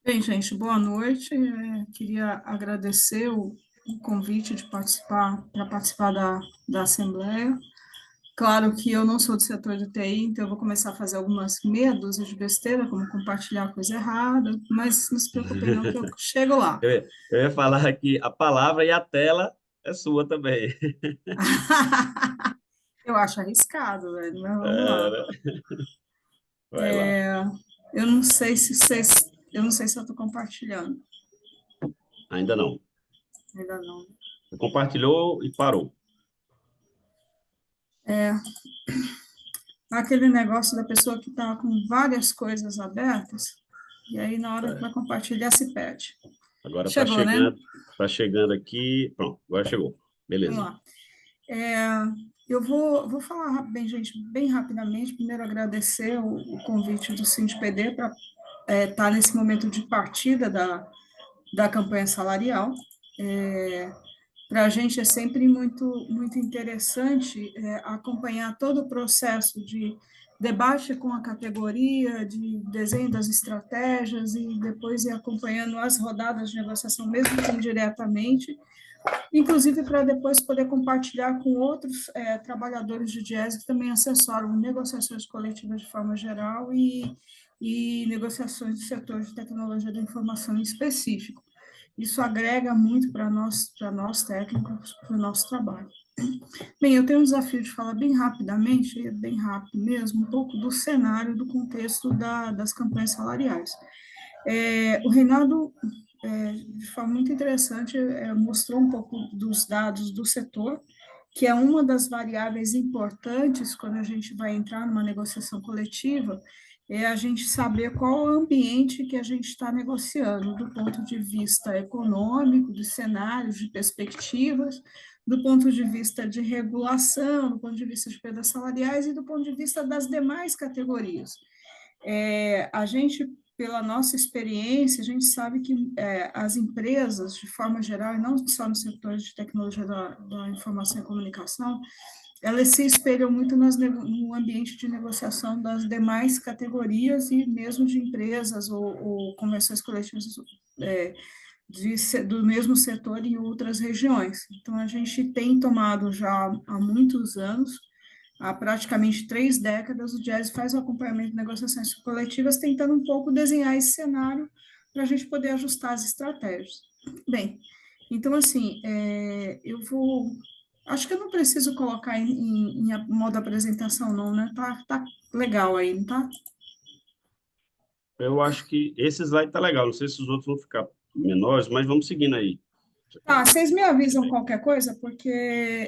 Bem, gente, boa noite. Queria agradecer o convite de participar, para participar da Assembleia. Claro que eu não sou do setor de TI, então eu vou começar a fazer algumas meia dúzia de besteira, como compartilhar coisa errada, mas não se preocupem não, que eu chego lá. Eu ia falar que a palavra e a tela é sua também. Eu acho arriscado, velho, mas vamos É, lá. né? Vai lá. Eu não sei se vocês, eu não sei se eu estou compartilhando, Ainda não. ainda não. Você compartilhou e parou. Aquele negócio da pessoa que está com várias coisas abertas, e aí na hora que vai É. compartilhar se perde. Agora Chegou, né? tá chegando aqui. Pronto, agora chegou. Vamos Beleza. lá. É, eu vou falar bem, gente, bem rapidamente. Primeiro, agradecer o convite do SINDPD para estar nesse momento de partida da campanha salarial. Para a gente é sempre muito interessante acompanhar todo o processo de debate com a categoria, de desenho das estratégias e depois ir acompanhando as rodadas de negociação, mesmo que indiretamente, inclusive para depois poder compartilhar com outros trabalhadores de Diese que também assessoram negociações coletivas de forma geral e negociações do setor de tecnologia da informação em específico. Isso agrega muito para nós técnicos, para o nosso trabalho. Bem, eu tenho um desafio de falar bem rapidamente, bem rápido mesmo, um pouco do cenário, do contexto das campanhas salariais. O Reinaldo, de forma muito interessante, mostrou um pouco dos dados do setor, que é uma das variáveis importantes quando a gente vai entrar numa negociação coletiva, é a gente saber qual é o ambiente que a gente está negociando, do ponto de vista econômico, de cenários, de perspectivas, do ponto de vista de regulação, do ponto de vista de perdas salariais e do ponto de vista das demais categorias. A gente, pela nossa experiência, a gente sabe que as empresas, de forma geral, e não só no setor de tecnologia da informação e comunicação, elas se espelham muito no ambiente de negociação das demais categorias e mesmo de empresas ou convenções coletivas é, do mesmo setor em outras regiões. Então, a gente tem tomado já há muitos anos, há praticamente 3 décadas, o Jazz faz o acompanhamento de negociações coletivas, tentando um pouco desenhar esse cenário para a gente poder ajustar as estratégias. Bem, então, assim, eu vou. Acho que eu não preciso colocar em modo apresentação, não, né? Tá legal aí, não tá? Eu acho que esse slide tá legal. Não sei se os outros vão ficar menores, mas vamos seguindo aí. Tá, vocês me avisam qualquer coisa, porque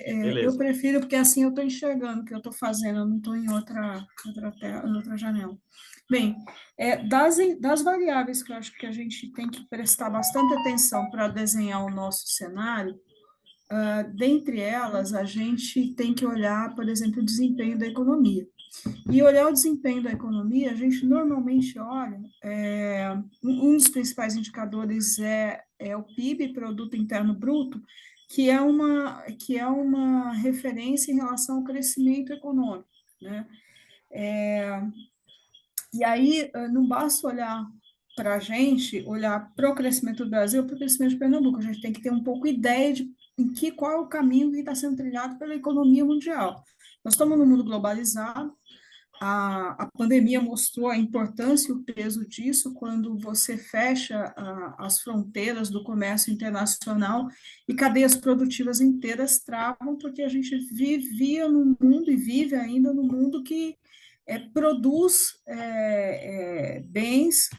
eu Beleza. prefiro, porque assim eu estou enxergando o que eu estou fazendo, eu não estou em em outra janela. Bem, das variáveis que eu acho que a gente tem que prestar bastante atenção para desenhar o nosso cenário, dentre elas, a gente tem que olhar, por exemplo, o desempenho da economia. E olhar o desempenho da economia, a gente normalmente olha, um dos principais indicadores é o PIB, Produto Interno Bruto, que é uma referência em relação ao crescimento econômico, né? E aí, não basta olhar para a gente, olhar para o crescimento do Brasil, para o crescimento de Pernambuco, a gente tem que ter um pouco ideia de qual é o caminho que está sendo trilhado pela economia mundial. Nós estamos num mundo globalizado, a pandemia mostrou a importância e o peso disso quando você fecha as fronteiras do comércio internacional e cadeias produtivas inteiras travam, porque a gente vivia num mundo e vive ainda num mundo que produz bens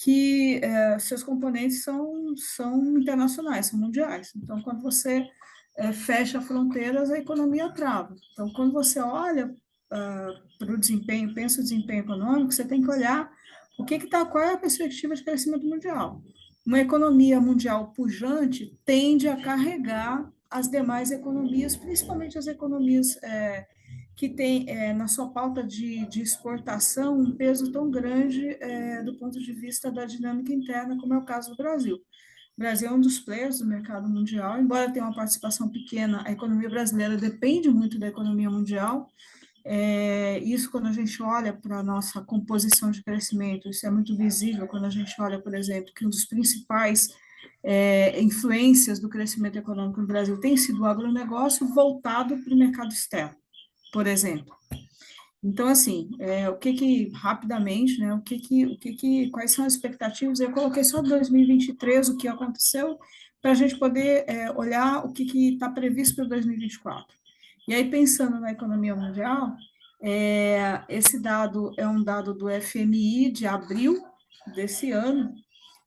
que seus componentes são internacionais, são mundiais. Então, quando você fecha fronteiras, a economia trava. Então, quando você olha para o desempenho, pensa o desempenho econômico, você tem que olhar qual é a perspectiva de crescimento mundial. Uma economia mundial pujante tende a carregar as demais economias, principalmente as economias que têm na sua pauta de exportação um peso tão grande do ponto de vista da dinâmica interna, como é o caso do Brasil. O Brasil é um dos players do mercado mundial, embora tenha uma participação pequena, a economia brasileira depende muito da economia mundial, Isso, quando a gente olha para a nossa composição de crescimento, isso é muito visível quando a gente olha, por exemplo, que um dos principais influências do crescimento econômico no Brasil tem sido o agronegócio voltado para o mercado externo, por exemplo. Então, assim, rapidamente, né, quais são as expectativas? Eu coloquei só 2023, o que aconteceu, para a gente poder olhar o que está previsto para 2024. E aí, pensando na economia mundial, esse dado é um dado do FMI de abril desse ano,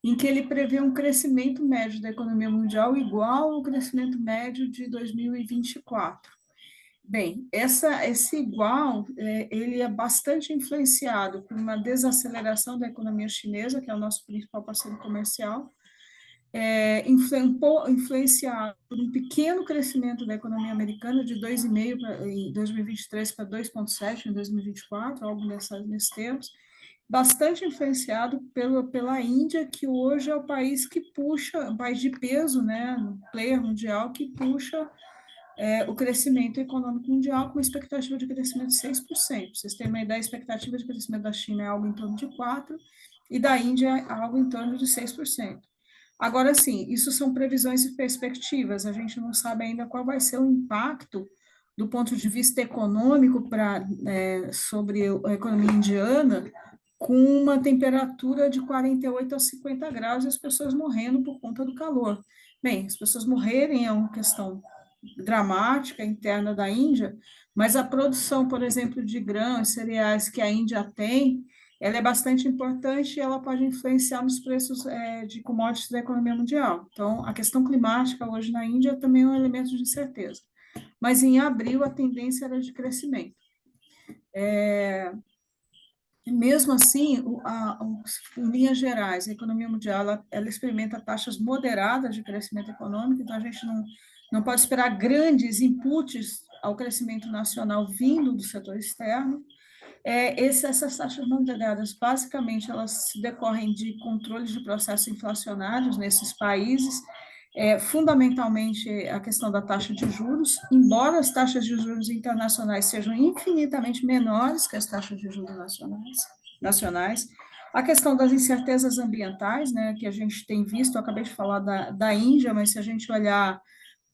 em que ele prevê um crescimento médio da economia mundial igual ao crescimento médio de 2024. Bem, esse igual, ele é bastante influenciado por uma desaceleração da economia chinesa, que é o nosso principal parceiro comercial, influenciado por um pequeno crescimento da economia americana de 2,5% em 2023 para 2,7% em 2024, algo nesses termos, bastante influenciado pela Índia, que hoje é o país que puxa, o país de peso, né, no player mundial, que puxa o crescimento econômico mundial com uma expectativa de crescimento de 6%. Vocês têm uma ideia, a expectativa de crescimento da China é algo em torno de 4%, e da Índia é algo em torno de 6%. Agora, sim, isso são previsões e perspectivas, a gente não sabe ainda qual vai ser o impacto do ponto de vista econômico sobre a economia indiana, com uma temperatura de 48 a 50 graus e as pessoas morrendo por conta do calor. Bem, as pessoas morrerem é uma questão dramática interna da Índia, mas a produção, por exemplo, de grãos, cereais que a Índia tem, ela é bastante importante e ela pode influenciar nos preços de commodities da economia mundial. Então, a questão climática hoje na Índia também é um elemento de incerteza. Mas em abril a tendência era de crescimento. Mesmo assim, em linhas gerais, a economia mundial ela experimenta taxas moderadas de crescimento econômico, então a gente não pode esperar grandes inputs ao crescimento nacional vindo do setor externo. Essas taxas moderadas, basicamente, elas decorrem de controles de processos inflacionários nesses países, fundamentalmente a questão da taxa de juros, embora as taxas de juros internacionais sejam infinitamente menores que as taxas de juros nacionais. A questão das incertezas ambientais, né, que a gente tem visto, eu acabei de falar da Índia, mas se a gente olhar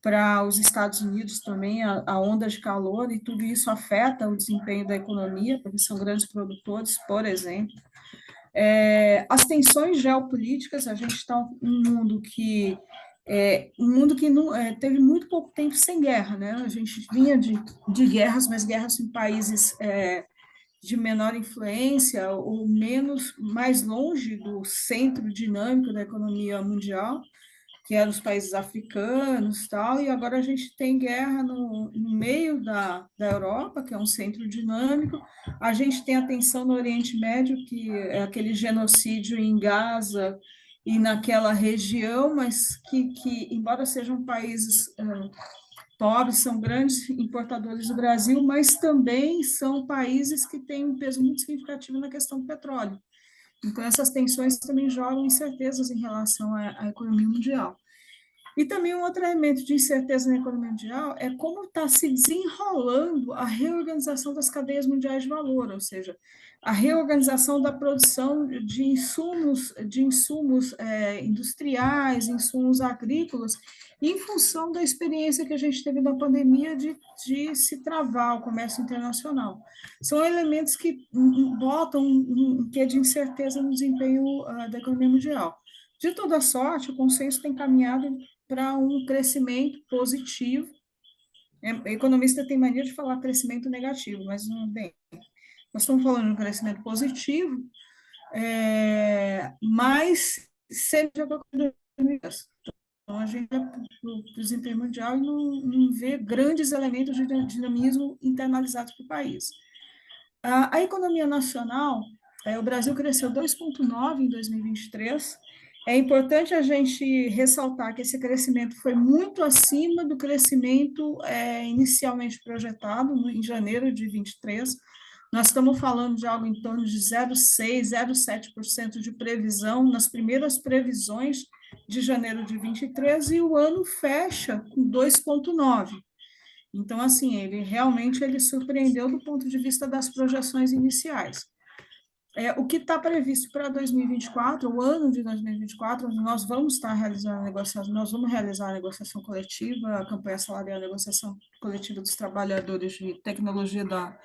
para os Estados Unidos também, a onda de calor, e tudo isso afeta o desempenho da economia, porque são grandes produtores, por exemplo. As tensões geopolíticas, a gente está em um mundo que não, teve muito pouco tempo sem guerra, né? A gente vinha de guerras, mas guerras em países de menor influência ou mais longe do centro dinâmico da economia mundial, que eram os países africanos, tal, e agora a gente tem guerra no meio da Europa, que é um centro dinâmico, a gente tem a tensão no Oriente Médio, que é aquele genocídio em Gaza e naquela região, mas embora sejam países pobres, são grandes importadores do Brasil, mas também são países que têm um peso muito significativo na questão do petróleo. Então, essas tensões também jogam incertezas em relação à economia mundial. E também um outro elemento de incerteza na economia mundial é como está se desenrolando a reorganização das cadeias mundiais de valor, ou seja, a reorganização da produção de insumos industriais, insumos agrícolas, em função da experiência que a gente teve na pandemia de se travar o comércio internacional. São elementos que botam um quê de incerteza no desempenho da economia mundial. De toda sorte, o consenso tem caminhado para um crescimento positivo. O economista tem mania de falar crescimento negativo, mas não bem. Nós estamos falando de um crescimento positivo, mas sempre de acordo com então, a gente olha para o desempenho mundial e não vê grandes elementos de dinamismo internalizados para o país. A economia nacional, o Brasil cresceu 2,9% em 2023. É importante a gente ressaltar que esse crescimento foi muito acima do crescimento inicialmente projetado em janeiro de 23. Nós estamos falando de algo em torno de 0,6%, 0,7% de previsão nas primeiras previsões de janeiro de 23, e o ano fecha com 2,9%. Então, assim, ele surpreendeu do ponto de vista das projeções iniciais. O que está previsto para 2024, o ano de 2024, nós vamos estar realizando a negociação, nós vamos realizar a negociação coletiva, a campanha salarial, a negociação coletiva dos trabalhadores de tecnologia da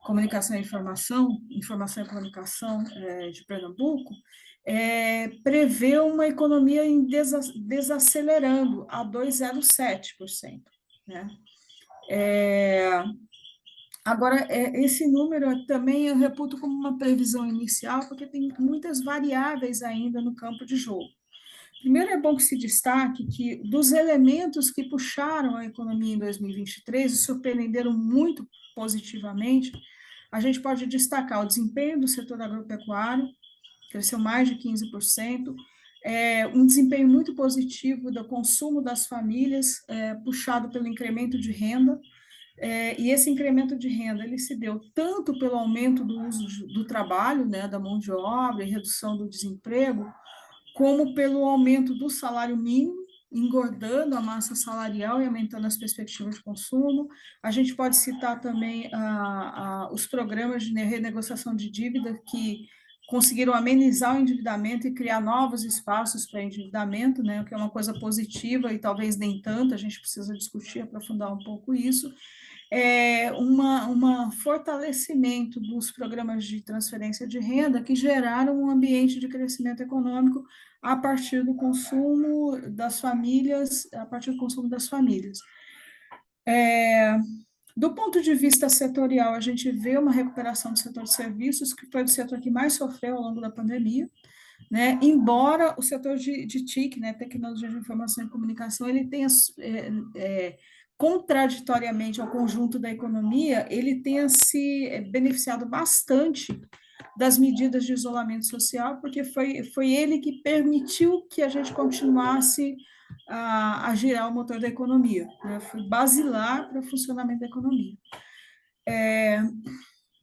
comunicação e informação e comunicação de Pernambuco, prevê uma economia desacelerando a 2,07%, né? Agora, esse número também eu reputo como uma previsão inicial, porque tem muitas variáveis ainda no campo de jogo. Primeiro, é bom que se destaque que, dos elementos que puxaram a economia em 2023 e surpreenderam muito positivamente, a gente pode destacar o desempenho do setor agropecuário, cresceu mais de 15%, um desempenho muito positivo do consumo das famílias, puxado pelo incremento de renda, e esse incremento de renda ele se deu tanto pelo aumento do uso do trabalho, né, da mão de obra e redução do desemprego, como pelo aumento do salário mínimo, engordando a massa salarial e aumentando as perspectivas de consumo. A gente pode citar também os programas de renegociação de dívida que conseguiram amenizar o endividamento e criar novos espaços para endividamento, né, o que é uma coisa positiva e talvez nem tanto, a gente precisa discutir, aprofundar um pouco isso. Fortalecimento dos programas de transferência de renda que geraram um ambiente de crescimento econômico a partir do consumo das famílias, a partir do consumo das famílias. Do ponto de vista setorial, a gente vê uma recuperação do setor de serviços, que foi o setor que mais sofreu ao longo da pandemia, né? Embora o setor de TIC, né, tecnologia de informação e comunicação, ele tenha, contraditoriamente ao conjunto da economia, ele tenha se beneficiado bastante das medidas de isolamento social, porque foi ele que permitiu que a gente continuasse a girar o motor da economia, né? Foi basilar para o funcionamento da economia.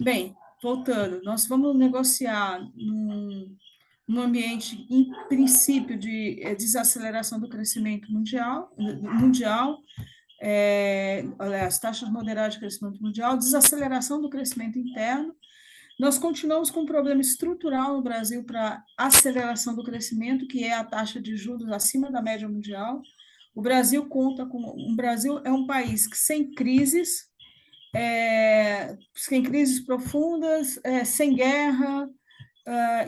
Bem, voltando, nós vamos negociar num ambiente, em princípio, de desaceleração do crescimento mundial, aliás, taxas moderadas de crescimento mundial, desaceleração do crescimento interno. Nós continuamos com um problema estrutural no Brasil para aceleração do crescimento, que é a taxa de juros acima da média mundial. O Brasil é um país que sem crises, sem crises profundas, sem guerra.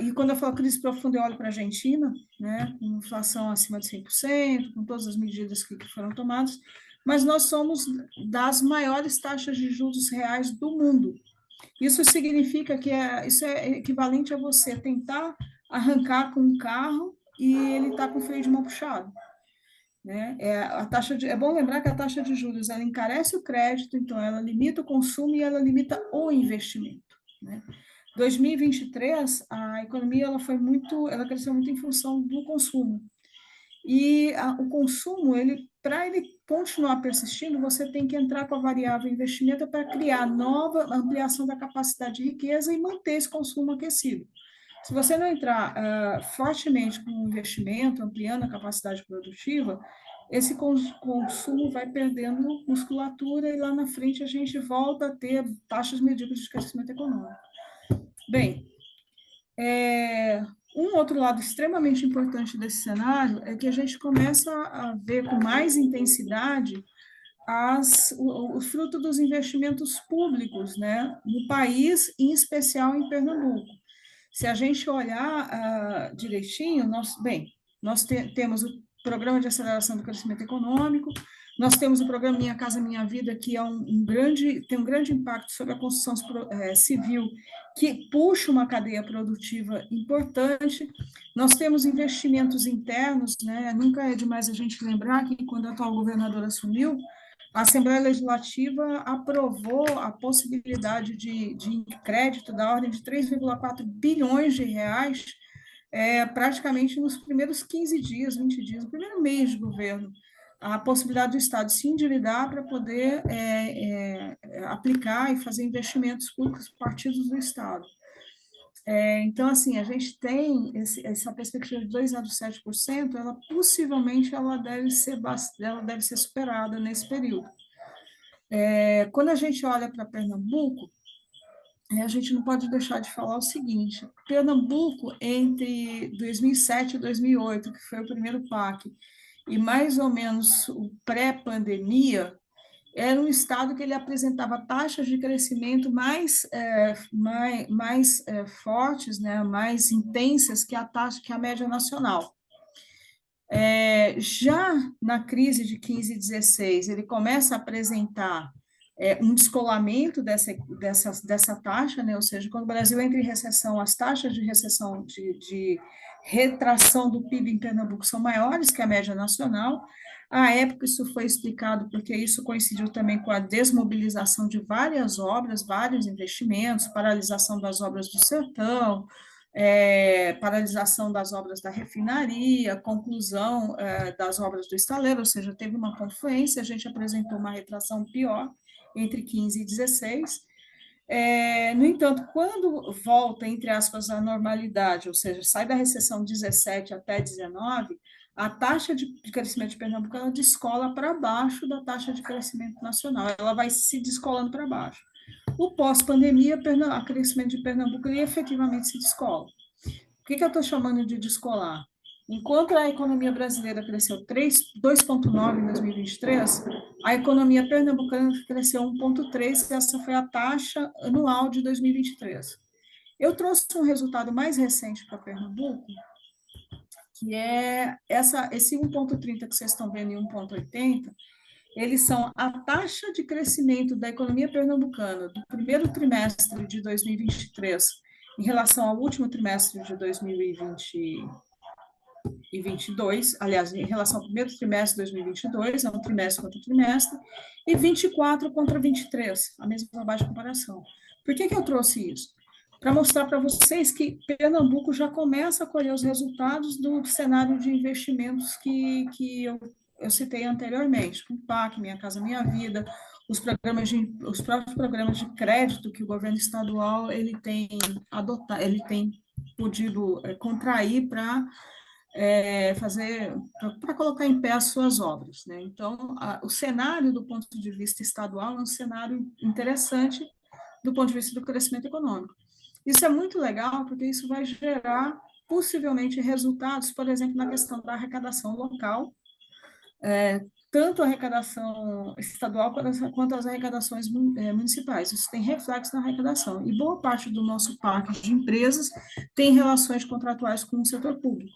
E quando eu falo crise profunda, eu olho para a Argentina, né, com inflação acima de 100%, com todas as medidas que foram tomadas, mas nós somos das maiores taxas de juros reais do mundo. Isso significa que isso é equivalente a você tentar arrancar com um carro e ele está com o freio de mão puxado, né? É bom lembrar que a taxa de juros ela encarece o crédito, então ela limita o consumo e ela limita o investimento, né? 2023, a economia ela cresceu muito em função do consumo. E o consumo, para ele continuar persistindo, você tem que entrar com a variável investimento para criar nova ampliação da capacidade de riqueza e manter esse consumo aquecido. Se você não entrar fortemente com o investimento, ampliando a capacidade produtiva, esse consumo vai perdendo musculatura e lá na frente a gente volta a ter taxas medíocres de crescimento econômico. Bem, um outro lado extremamente importante desse cenário é que a gente começa a ver com mais intensidade o fruto dos investimentos públicos, né, no país, em especial em Pernambuco. Se a gente olhar direitinho, nós temos o Programa de Aceleração do Crescimento Econômico, nós temos o programa Minha Casa Minha Vida, que é tem um grande impacto sobre a construção civil, que puxa uma cadeia produtiva importante. Nós temos investimentos internos, né? Nunca é demais a gente lembrar que, quando a atual governadora assumiu, a Assembleia Legislativa aprovou a possibilidade de crédito da ordem de 3,4 bilhões de reais, praticamente nos primeiros 15 dias, 20 dias, no primeiro mês de governo, a possibilidade do Estado se endividar para poder aplicar e fazer investimentos públicos partidos do Estado. Então, assim, a gente tem essa perspectiva de 2,7%, possivelmente ela deve ser superada nesse período. Quando a gente olha para Pernambuco, a gente não pode deixar de falar o seguinte: Pernambuco, entre 2007 e 2008, que foi o primeiro PAC, e mais ou menos o pré-pandemia, era um estado que ele apresentava taxas de crescimento mais fortes, né, mais intensas que a taxa, que a média nacional. Já na crise de 15 e 16, ele começa a apresentar um descolamento dessa taxa, né? Ou seja, quando o Brasil entra em recessão, as taxas de recessão, de retração do PIB em Pernambuco são maiores que a média nacional. À época, isso foi explicado porque isso coincidiu também com a desmobilização de várias obras, vários investimentos, paralisação das obras do sertão, paralisação das obras da refinaria, conclusão das obras do estaleiro, ou seja, teve uma confluência, a gente apresentou uma retração pior entre 15 e 16. No entanto, quando volta, entre aspas, à normalidade, ou seja, sai da recessão 17 até 19, a taxa de crescimento de Pernambuco ela descola para baixo da taxa de crescimento nacional, ela vai se descolando para baixo. O pós-pandemia, o crescimento de Pernambuco, ele efetivamente se descola. O que eu estou chamando de descolar? Enquanto a economia brasileira cresceu 2,9 em 2023, a economia pernambucana cresceu 1,3, e essa foi a taxa anual de 2023. Eu trouxe um resultado mais recente para Pernambuco, que é esse 1,30 que vocês estão vendo e 1,80, eles são a taxa de crescimento da economia pernambucana do primeiro trimestre de 2023 em relação ao último trimestre de 2022, aliás, em relação ao primeiro trimestre de 2022, é um trimestre contra trimestre, e 24 contra 23, a mesma base de comparação. Por que eu trouxe isso? Para mostrar para vocês que Pernambuco já começa a colher os resultados do cenário de investimentos que eu citei anteriormente, o PAC, Minha Casa Minha Vida, os próprios programas de crédito que o governo estadual ele tem adotado, ele tem podido contrair para para colocar em pé as suas obras, né? Então, o cenário do ponto de vista estadual é um cenário interessante do ponto de vista do crescimento econômico. Isso é muito legal, porque isso vai gerar possivelmente resultados, por exemplo, na questão da arrecadação local, tanto a arrecadação estadual quanto as arrecadações municipais. Isso tem reflexo na arrecadação. E boa parte do nosso parque de empresas tem relações contratuais com o setor público.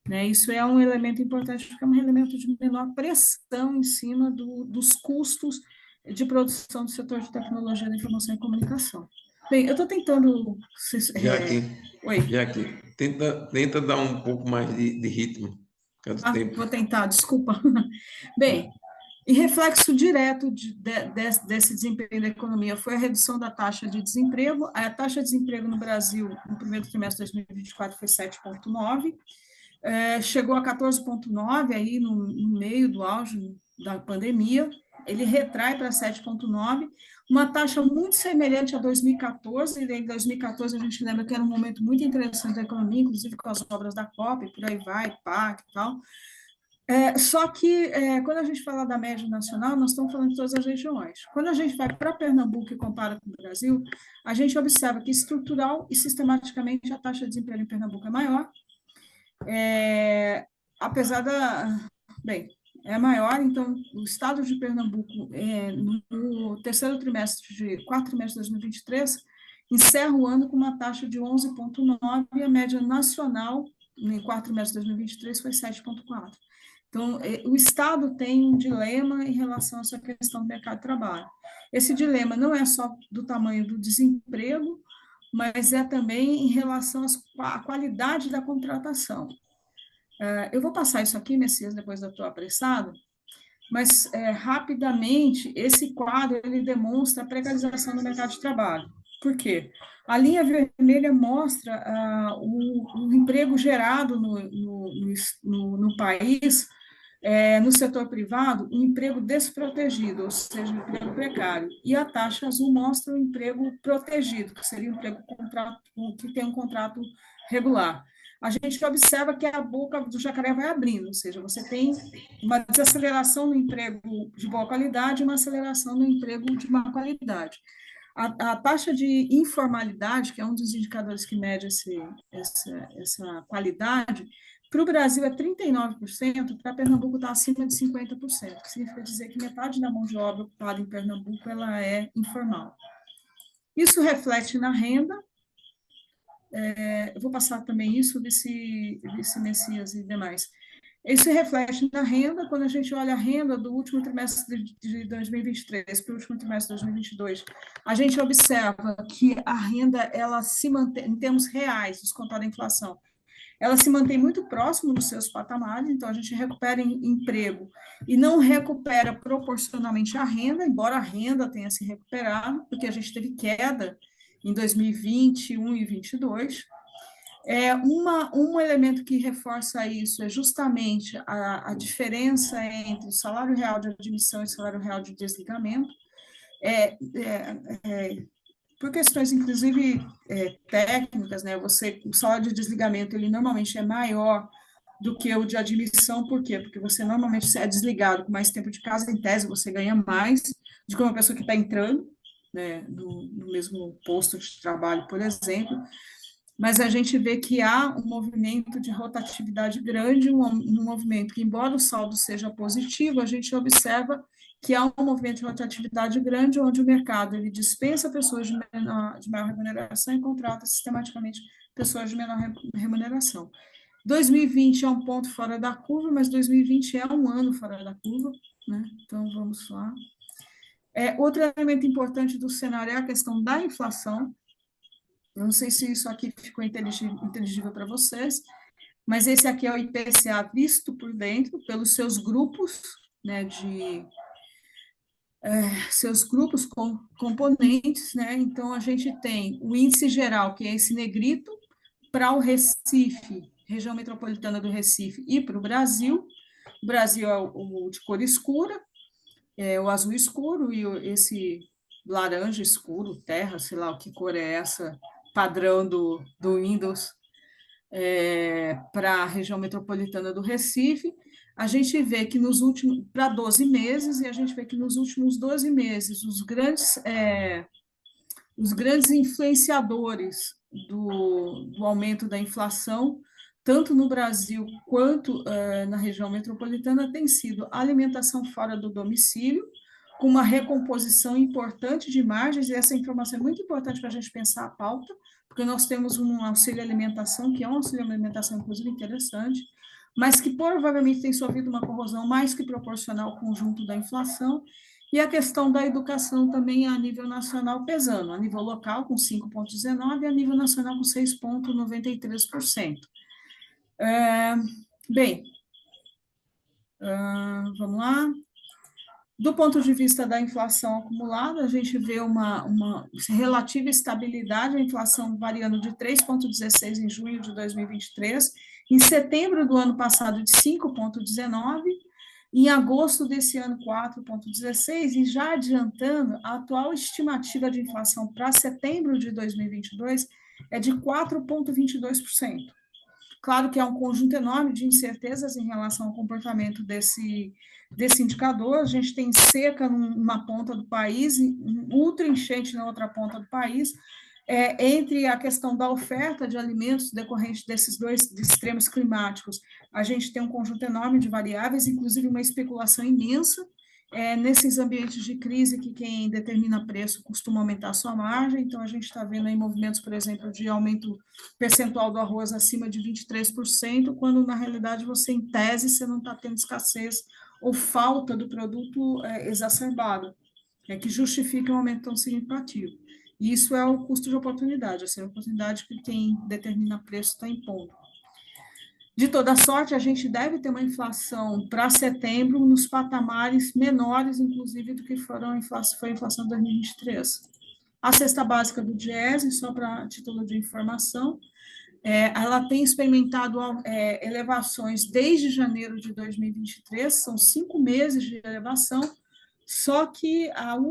Né? Isso é um elemento importante, porque é um elemento de menor pressão em cima dos custos de produção do setor de tecnologia da informação e comunicação. Bem, eu estou tentando... Oi. Jackie, tenta dar um pouco mais de ritmo. Vou tentar, desculpa. Bem, e reflexo direto desse desempenho da economia foi a redução da taxa de desemprego. A taxa de desemprego no Brasil, no primeiro trimestre de 2024, foi 7,9%. Chegou a 14,9 aí no meio do auge da pandemia, ele retrai para 7,9, uma taxa muito semelhante a 2014, e em 2014 a gente lembra que era um momento muito interessante da economia, inclusive com as obras da COP, por aí vai, PAC e tal. Só que, quando a gente fala da média nacional, nós estamos falando de todas as regiões. Quando a gente vai para Pernambuco e compara com o Brasil, a gente observa que estrutural e sistematicamente a taxa de desemprego em Pernambuco é maior, apesar bem, é maior, então, o estado de Pernambuco, no terceiro trimestre, quarto trimestre de 2023, encerra o ano com uma taxa de 11,9, e a média nacional, no quarto trimestre de 2023, foi 7,4. Então, o Estado tem um dilema em relação a essa questão do mercado de trabalho. Esse dilema não é só do tamanho do desemprego, mas é também em relação à qualidade da contratação. Eu vou passar isso aqui, Messias, depois da tua apressada, mas rapidamente esse quadro ele demonstra a precarização do mercado de trabalho. Por quê? A linha vermelha mostra o emprego gerado no país, no setor privado, um emprego desprotegido, ou seja, um emprego precário. E a taxa azul mostra o emprego protegido, que seria um emprego que tem um contrato regular. a gente observa que a boca do jacaré vai abrindo, ou seja, você tem uma desaceleração no emprego de boa qualidade e uma aceleração no emprego de má qualidade. A taxa de informalidade, que é um dos indicadores que mede essa qualidade, para o Brasil é 39%, para Pernambuco está acima de 50%, que significa dizer que metade da mão de obra ocupada em Pernambuco ela é informal. Isso reflete na renda. Eu vou passar também isso, vice Messias e demais. Isso reflete na renda, quando a gente olha a renda do último trimestre de 2023 para o último trimestre de 2022, a gente observa que a renda, ela se mantém, em termos reais, descontada a inflação, ela se mantém muito próximo dos seus patamares, então a gente recupera emprego e não recupera proporcionalmente a renda, embora a renda tenha se recuperado, porque a gente teve queda em 2021 e 2022. Um elemento que reforça isso é justamente a diferença entre o salário real de admissão e o salário real de desligamento, por questões, inclusive, técnicas, né? O salário de desligamento, ele normalmente é maior do que o de admissão, por quê? Porque você normalmente é desligado com mais tempo de casa, em tese você ganha mais do que uma pessoa que está entrando, né, no mesmo posto de trabalho, por exemplo, mas a gente vê que há um movimento de rotatividade grande, um movimento que, embora o saldo seja positivo, a gente observa que há um movimento de rotatividade grande, onde o mercado ele dispensa pessoas de maior remuneração e contrata sistematicamente pessoas de menor remuneração. 2020 é um ponto fora da curva, mas 2020 é um ano fora da curva, né? Então, vamos lá. Outro elemento importante do cenário é a questão da inflação. Eu não sei se isso aqui ficou inteligível para vocês, mas esse aqui é o IPCA visto por dentro, pelos seus grupos, né, seus grupos componentes, né? Então, a gente tem o índice geral, que é esse negrito, para o Recife, região metropolitana do Recife, e para o Brasil. O Brasil é o de cor escura, o azul escuro, e esse laranja escuro, terra, sei lá o que cor é essa, padrão do Windows, para a região metropolitana do Recife. A gente vê que nos últimos, para 12 meses, e a gente vê que nos últimos 12 meses, os grandes influenciadores do aumento da inflação, tanto no Brasil quanto na região metropolitana, tem sido a alimentação fora do domicílio, com uma recomposição importante de margens, e essa informação é muito importante para a gente pensar a pauta, porque nós temos um auxílio alimentação, que é um auxílio alimentação, inclusive, interessante, mas que provavelmente tem sofrido uma corrosão mais que proporcional ao conjunto da inflação, e a questão da educação também a nível nacional pesando, a nível local com 5,19% e a nível nacional com 6,93%. Bem, vamos lá. Do ponto de vista da inflação acumulada, a gente vê uma relativa estabilidade, a inflação variando de 3,16 em junho de 2023, em setembro do ano passado de 5,19, em agosto desse ano 4,16, e já adiantando, a atual estimativa de inflação para setembro de 2022 é de 4,22%. Claro que há um conjunto enorme de incertezas em relação ao comportamento desse indicador. A gente tem seca numa ponta do país, ultra enchente na outra ponta do país. Entre a questão da oferta de alimentos decorrente desses dois extremos climáticos, a gente tem um conjunto enorme de variáveis, inclusive uma especulação imensa. Nesses ambientes de crise que quem determina preço costuma aumentar a sua margem, então a gente está vendo aí movimentos, por exemplo, de aumento percentual do arroz acima de 23%, quando na realidade você, em tese, você não está tendo escassez ou falta do produto exacerbada, que justifique um aumento tão significativo. E isso é o custo de oportunidade, assim, a oportunidade que quem determina preço está impondo. De toda sorte, a gente deve ter uma inflação para setembro nos patamares menores, inclusive, do que foi a inflação de 2023. A cesta básica do Diese, só para título de informação, ela tem experimentado elevações desde janeiro de 2023, são 5 meses de elevação, só que o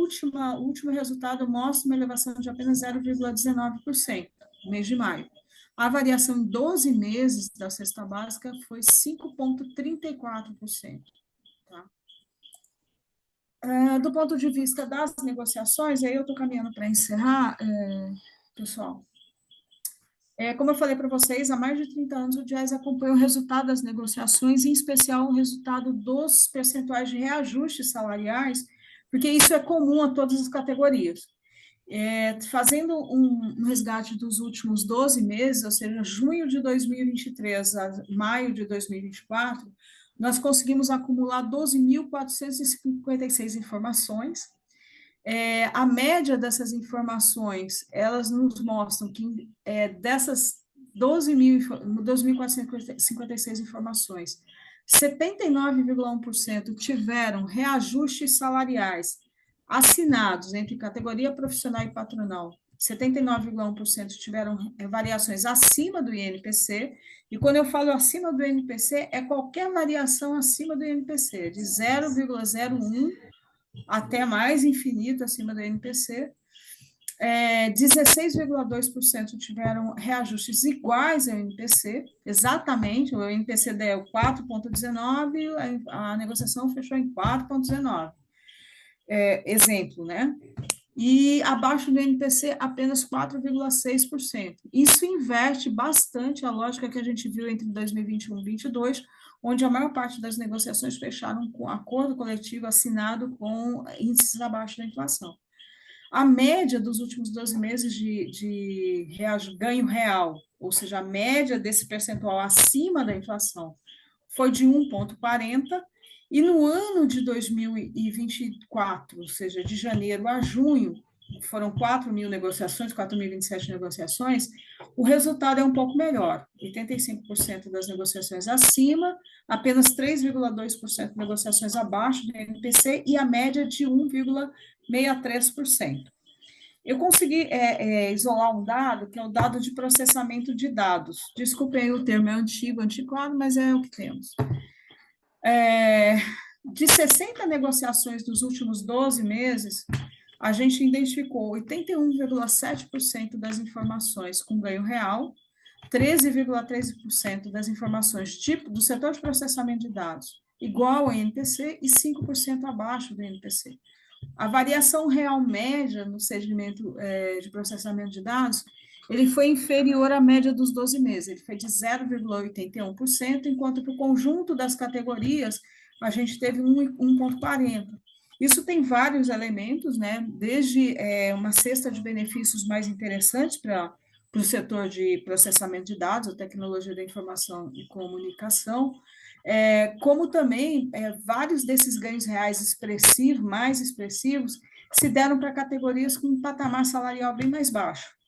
último resultado mostra uma elevação de apenas 0,19% no mês de maio. A variação em 12 meses da cesta básica foi 5,34%. Tá? Do ponto de vista das negociações, aí eu estou caminhando para encerrar, pessoal. Como eu falei para vocês, há mais de 30 anos o Diese acompanha o resultado das negociações, em especial o resultado dos percentuais de reajustes salariais, porque isso é comum a todas as categorias. Fazendo um resgate dos últimos 12 meses, ou seja, junho de 2023 a maio de 2024, nós conseguimos acumular 12.456 informações. A média dessas informações, elas nos mostram que dessas 12.456 informações, 79,1% tiveram reajustes salariais assinados entre categoria profissional e patronal. 79,1% tiveram variações acima do INPC, e quando eu falo acima do INPC, é qualquer variação acima do INPC, de 0,01 até mais infinito acima do INPC. 16,2% tiveram reajustes iguais ao INPC, exatamente, o INPC deu 4,19, a negociação fechou em 4,19. Exemplo, né? E abaixo do INPC, apenas 4,6%. Isso inverte bastante a lógica que a gente viu entre 2021 e 2022, onde a maior parte das negociações fecharam com acordo coletivo assinado com índices abaixo da inflação. A média dos últimos 12 meses de ganho real, ou seja, a média desse percentual acima da inflação, foi de 1,40%, e no ano de 2024, ou seja, de janeiro a junho, foram 4.000 negociações, 4.027 negociações, o resultado é um pouco melhor, 85% das negociações acima, apenas 3,2% de negociações abaixo do INPC e a média de 1,63%. Eu consegui isolar um dado, que é o dado de processamento de dados. Desculpem, o termo é antiquado, mas é o que temos. De 60 negociações dos últimos 12 meses, a gente identificou 81,7% das informações com ganho real, 13,13% das informações do setor de processamento de dados igual ao INPC e 5% abaixo do INPC. A variação real média no segmento de processamento de dados, ele foi inferior à média dos 12 meses, ele foi de 0,81%, enquanto que o conjunto das categorias, a gente teve 1,40%. Isso tem vários elementos, né? Desde uma cesta de benefícios mais interessantes para o setor de processamento de dados, a tecnologia da informação e comunicação, como também vários desses ganhos reais mais expressivos, se deram para categorias com um patamar salarial bem mais baixo.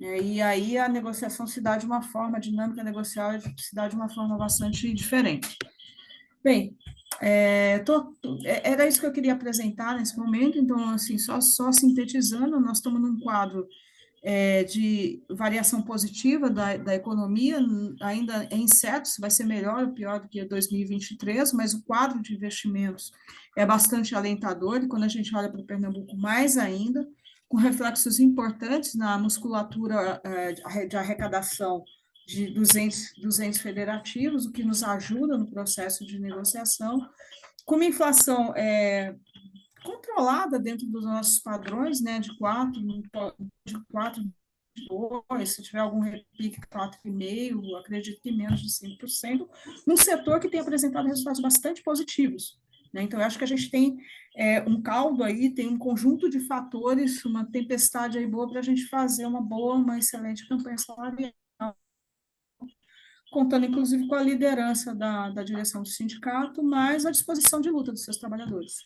E aí a negociação se dá de uma forma, a dinâmica negocial se dá de uma forma bastante diferente. Bem, era isso que eu queria apresentar nesse momento, então, assim, só sintetizando, nós estamos num quadro de variação positiva da economia, ainda é incerto se vai ser melhor ou pior do que 2023, mas o quadro de investimentos é bastante alentador, e quando a gente olha para o Pernambuco, mais ainda, com reflexos importantes na musculatura de arrecadação dos entes federativos, o que nos ajuda no processo de negociação, com uma inflação controlada dentro dos nossos padrões, né, de 4, se tiver algum repique, 4,5%, acredito que menos de 5%, num setor que tem apresentado resultados bastante positivos. Né? Então, eu acho que a gente tem um caldo aí, tem um conjunto de fatores, uma tempestade aí boa para a gente fazer uma excelente campanha salarial, contando, inclusive, com a liderança da direção do sindicato, mas a disposição de luta dos seus trabalhadores.